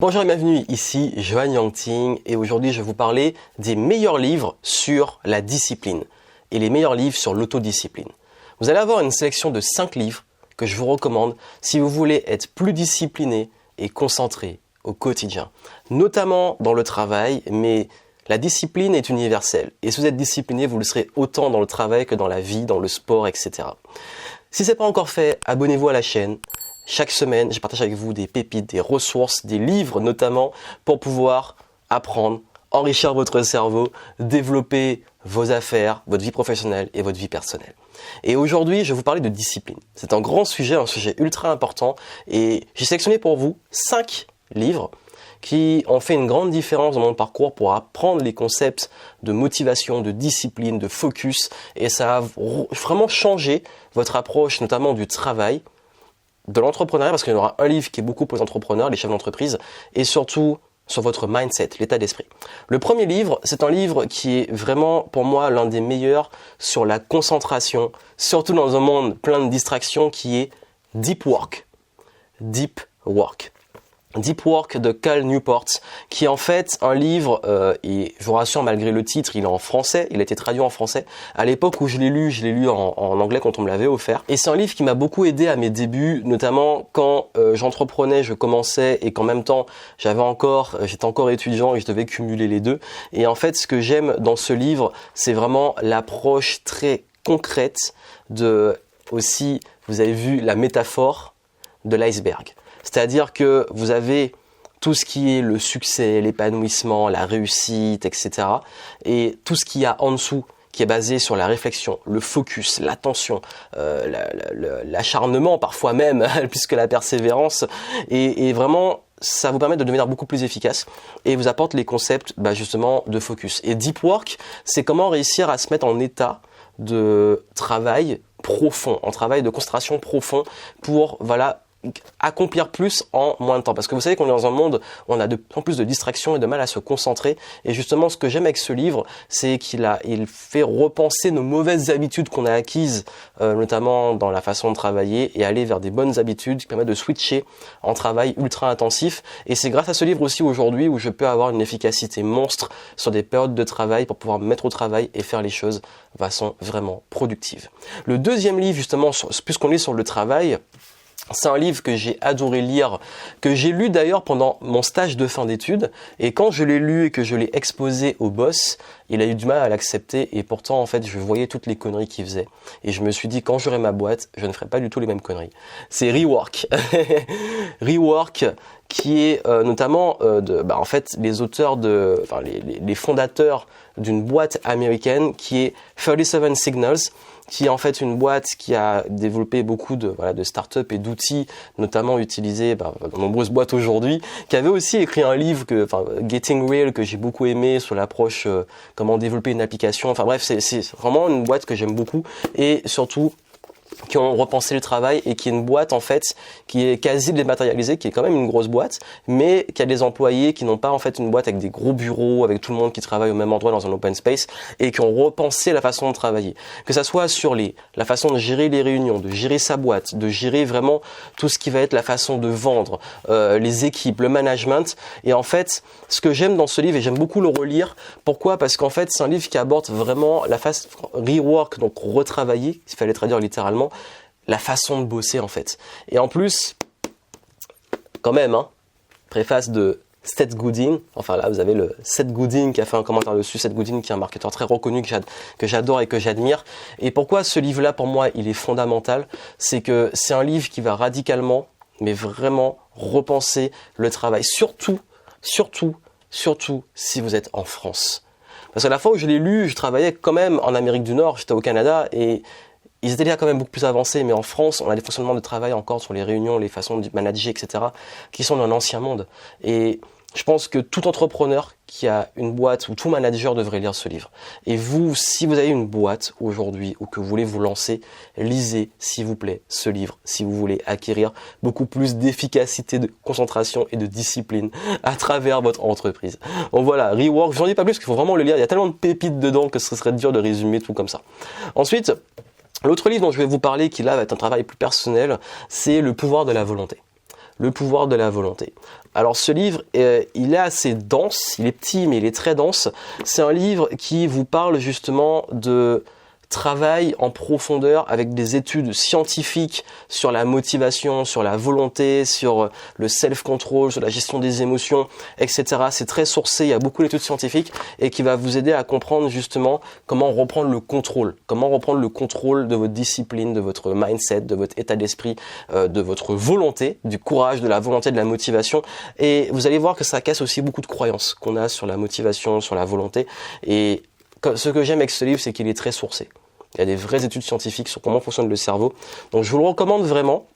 Bonjour et bienvenue, ici Johan Yangting et aujourd'hui je vais vous parler des meilleurs livres sur la discipline et les meilleurs livres sur l'autodiscipline. Vous allez avoir une sélection de 5 livres que je vous recommande si vous voulez être plus discipliné et concentré au quotidien, notamment dans le travail, mais la discipline est universelle et si vous êtes discipliné, vous le serez autant dans le travail que dans la vie, dans le sport, etc. Si ce n'est pas encore fait, abonnez-vous à la chaîne. Chaque semaine, je partage avec vous des pépites, des ressources, des livres notamment pour pouvoir apprendre, enrichir votre cerveau, développer vos affaires, votre vie professionnelle et votre vie personnelle. Et aujourd'hui, je vais vous parler de discipline. C'est un grand sujet, un sujet ultra important et j'ai sélectionné pour vous 5 livres qui ont fait une grande différence dans mon parcours pour apprendre les concepts de motivation, de discipline, de focus et ça a vraiment changé votre approche notamment du travail, de l'entrepreneuriat, parce qu'il y en aura un livre qui est beaucoup pour les entrepreneurs, les chefs d'entreprise, et surtout sur votre mindset, l'état d'esprit. Le premier livre, c'est un livre qui est vraiment pour moi l'un des meilleurs sur la concentration, surtout dans un monde plein de distractions, qui est Deep Work. Deep Work. Deep Work de Cal Newport, qui est en fait un livre, et je vous rassure malgré le titre, il est en français, il a été traduit en français. À l'époque où je l'ai lu en anglais quand on me l'avait offert. Et c'est un livre qui m'a beaucoup aidé à mes débuts, notamment quand j'entreprenais, je commençais et qu'en même temps j'étais encore étudiant et je devais cumuler les deux. Et en fait, ce que j'aime dans ce livre, c'est vraiment l'approche très concrète aussi, vous avez vu la métaphore de l'iceberg. C'est-à-dire que vous avez tout ce qui est le succès, l'épanouissement, la réussite, etc. Et tout ce qu'il y a en dessous, qui est basé sur la réflexion, le focus, l'attention, l'acharnement parfois même, plus que la persévérance. Et vraiment, ça vous permet de devenir beaucoup plus efficace et vous apporte les concepts justement de focus. Et Deep Work, c'est comment réussir à se mettre en état de travail profond, en travail de concentration profond pour accomplir plus en moins de temps. Parce que vous savez qu'on est dans un monde où on a de plus en plus de distractions et de mal à se concentrer. Et justement, ce que j'aime avec ce livre, c'est il fait repenser nos mauvaises habitudes qu'on a acquises, notamment dans la façon de travailler, et aller vers des bonnes habitudes qui permettent de switcher en travail ultra intensif. Et c'est grâce à ce livre aussi aujourd'hui où je peux avoir une efficacité monstre sur des périodes de travail pour pouvoir me mettre au travail et faire les choses de façon vraiment productive. Le deuxième livre, justement, puisqu'on est sur le travail, c'est un livre que j'ai adoré lire, que j'ai lu d'ailleurs pendant mon stage de fin d'études. Et quand je l'ai lu et que je l'ai exposé au boss, il a eu du mal à l'accepter. Et pourtant, en fait, je voyais toutes les conneries qu'il faisait. Et je me suis dit, quand j'aurai ma boîte, je ne ferai pas du tout les mêmes conneries. C'est Rework. Rework, qui est notamment en fait les auteurs les fondateurs d'une boîte américaine qui est 37 Signals, qui est en fait une boîte qui a développé beaucoup de startups et d'outils, notamment utilisés dans de nombreuses boîtes aujourd'hui, qui avait aussi écrit un livre Getting Real, que j'ai beaucoup aimé sur l'approche comment développer une application. Enfin bref, c'est vraiment une boîte que j'aime beaucoup et surtout qui ont repensé le travail et qui est une boîte en fait qui est quasi dématérialisée, qui est quand même une grosse boîte, mais qui a des employés qui n'ont pas en fait une boîte avec des gros bureaux, avec tout le monde qui travaille au même endroit dans un open space et qui ont repensé la façon de travailler. Que ça soit sur la façon de gérer les réunions, de gérer sa boîte, de gérer vraiment tout ce qui va être la façon de vendre, les équipes, le management. Et en fait, ce que j'aime dans ce livre, et j'aime beaucoup le relire, pourquoi ? Parce qu'en fait, c'est un livre qui aborde vraiment la phase rework, donc retravailler, il fallait traduire littéralement, la façon de bosser en fait. Et en plus, quand même, préface de Seth Godin, enfin là vous avez le Seth Godin qui a fait un commentaire dessus, Seth Godin qui est un marketeur très reconnu que j'adore et que j'admire. Et pourquoi ce livre-là pour moi il est fondamental, c'est que c'est un livre qui va radicalement, mais vraiment repenser le travail, surtout si vous êtes en France. Parce qu'à la fois où je l'ai lu, je travaillais quand même en Amérique du Nord, j'étais au Canada et ils étaient déjà quand même beaucoup plus avancés, mais en France, on a des fonctionnements de travail encore sur les réunions, les façons de manager, etc., qui sont d'un ancien monde. Et je pense que tout entrepreneur qui a une boîte ou tout manager devrait lire ce livre. Et vous, si vous avez une boîte aujourd'hui ou que vous voulez vous lancer, lisez, s'il vous plaît, ce livre, si vous voulez acquérir beaucoup plus d'efficacité, de concentration et de discipline à travers votre entreprise. Donc voilà, Rework, je n'en dis pas plus parce qu'il faut vraiment le lire. Il y a tellement de pépites dedans que ce serait dur de résumer tout comme ça. Ensuite, l'autre livre dont je vais vous parler, qui là va être un travail plus personnel, c'est Le pouvoir de la volonté. Le pouvoir de la volonté. Alors ce livre, il est assez dense, il est petit mais il est très dense. C'est un livre qui vous parle justement de travail en profondeur avec des études scientifiques sur la motivation, sur la volonté, sur le self-control, sur la gestion des émotions, etc. C'est très sourcé, il y a beaucoup d'études scientifiques et qui va vous aider à comprendre justement comment reprendre le contrôle de votre discipline, de votre mindset, de votre état d'esprit, de votre volonté, du courage, de la volonté, de la motivation. Et vous allez voir que ça casse aussi beaucoup de croyances qu'on a sur la motivation, sur la volonté. Et ce que j'aime avec ce livre, c'est qu'il est très sourcé. Il y a des vraies études scientifiques sur comment fonctionne le cerveau. Donc je vous le recommande vraiment.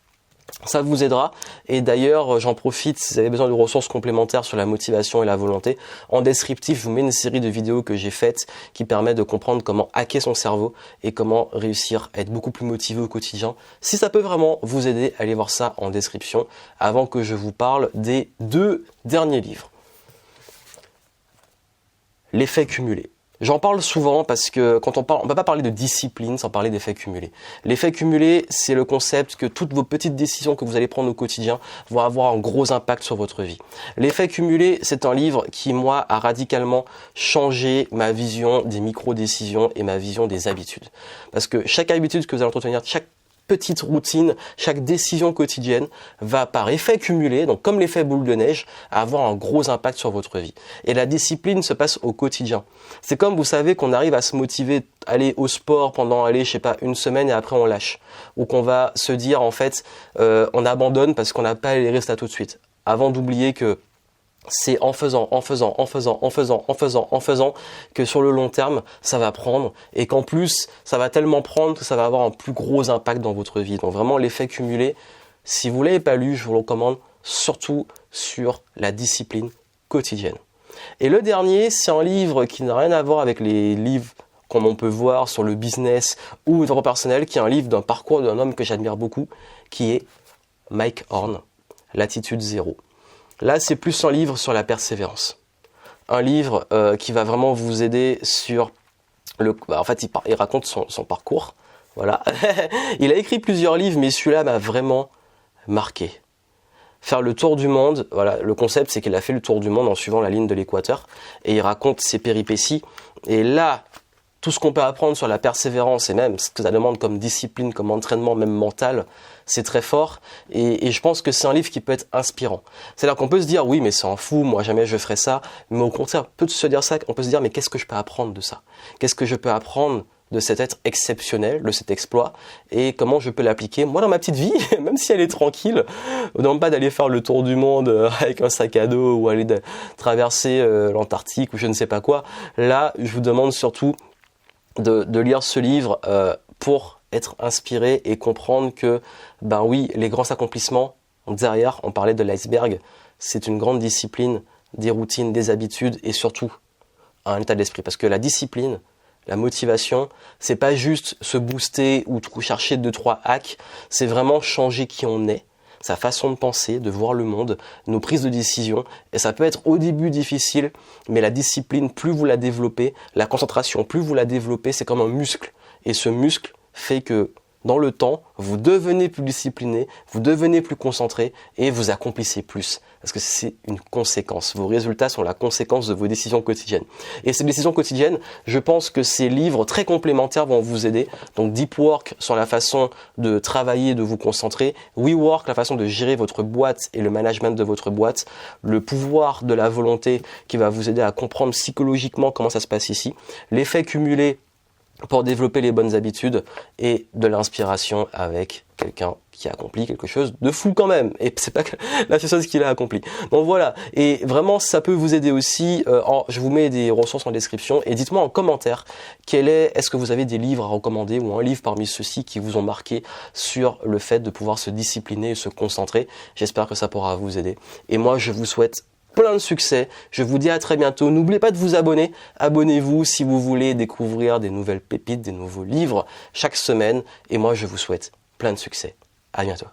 Ça vous aidera. Et d'ailleurs, j'en profite, si vous avez besoin de ressources complémentaires sur la motivation et la volonté, en descriptif, je vous mets une série de vidéos que j'ai faites qui permet de comprendre comment hacker son cerveau et comment réussir à être beaucoup plus motivé au quotidien. Si ça peut vraiment vous aider, allez voir ça en description avant que je vous parle des 2 derniers livres. L'effet cumulé. J'en parle souvent parce que quand on peut pas parler de discipline sans parler d'effet cumulé. L'effet cumulé, c'est le concept que toutes vos petites décisions que vous allez prendre au quotidien vont avoir un gros impact sur votre vie. L'effet cumulé, c'est un livre qui, moi, a radicalement changé ma vision des micro-décisions et ma vision des habitudes. Parce que chaque habitude que vous allez entretenir, chaque petite routine, chaque décision quotidienne va par effet cumulé, donc comme l'effet boule de neige, avoir un gros impact sur votre vie. Et la discipline se passe au quotidien. C'est comme vous savez qu'on arrive à se motiver, aller au sport pendant, une semaine et après on lâche. Ou qu'on va se dire en fait, on abandonne parce qu'on n'a pas les résultats tout de suite. Avant d'oublier que c'est en faisant que sur le long terme, ça va prendre et qu'en plus, ça va tellement prendre que ça va avoir un plus gros impact dans votre vie. Donc vraiment, l'effet cumulé, si vous ne l'avez pas lu, je vous le recommande surtout sur la discipline quotidienne. Et le dernier, c'est un livre qui n'a rien à voir avec les livres comme on peut voir sur le business ou le développement personnel, qui est un livre d'un parcours d'un homme que j'admire beaucoup, qui est Mike Horn, L'attitude zéro. Là, c'est plus un livre sur la persévérance. Un livre qui va vraiment vous aider sur il raconte son parcours. Voilà. Il a écrit plusieurs livres, mais celui-là m'a vraiment marqué. Faire le tour du monde, voilà, le concept, c'est qu'il a fait le tour du monde en suivant la ligne de l'équateur. Et il raconte ses péripéties. Et là, tout ce qu'on peut apprendre sur la persévérance et même ce que ça demande comme discipline, comme entraînement, même mental, c'est très fort. Et je pense que c'est un livre qui peut être inspirant. C'est-à-dire qu'on peut se dire, oui, mais c'est un fou, moi jamais je ferai ça. Mais au contraire, on peut se dire ça, on peut se dire, mais qu'est-ce que je peux apprendre de ça? Qu'est-ce que je peux apprendre de cet être exceptionnel, de cet exploit, et comment je peux l'appliquer, moi, dans ma petite vie, même si elle est tranquille. On ne demande pas d'aller faire le tour du monde avec un sac à dos ou aller traverser l'Antarctique ou je ne sais pas quoi. Là, je vous demande surtout de lire ce livre pour être inspiré et comprendre que, ben oui, les grands accomplissements, derrière, on parlait de l'iceberg, c'est une grande discipline, des routines, des habitudes et surtout un état d'esprit. Parce que la discipline, la motivation, c'est pas juste se booster ou chercher 2-3 hacks, c'est vraiment changer qui on est, sa façon de penser, de voir le monde, nos prises de décision. Et ça peut être au début difficile, mais la discipline, plus vous la développez, la concentration, plus vous la développez, c'est comme un muscle. Et ce muscle fait que dans le temps, vous devenez plus discipliné, vous devenez plus concentré et vous accomplissez plus. Parce que c'est une conséquence. Vos résultats sont la conséquence de vos décisions quotidiennes. Et ces décisions quotidiennes, je pense que ces livres très complémentaires vont vous aider. Donc Deep Work sur la façon de travailler, de vous concentrer. We Work, la façon de gérer votre boîte et le management de votre boîte. Le pouvoir de la volonté qui va vous aider à comprendre psychologiquement comment ça se passe ici. L'effet cumulé pour développer les bonnes habitudes et de l'inspiration avec quelqu'un qui a accompli quelque chose de fou quand même. Et c'est pas la seule chose qu'il a accompli. Donc voilà. Et vraiment, ça peut vous aider aussi. Je vous mets des ressources en description et dites-moi en commentaire est-ce que vous avez des livres à recommander ou un livre parmi ceux-ci qui vous ont marqué sur le fait de pouvoir se discipliner et se concentrer. J'espère que ça pourra vous aider. Et moi, je vous souhaite plein de succès. Je vous dis à très bientôt. N'oubliez pas de vous abonner. Abonnez-vous si vous voulez découvrir des nouvelles pépites, des nouveaux livres chaque semaine. Et moi, je vous souhaite plein de succès. À bientôt.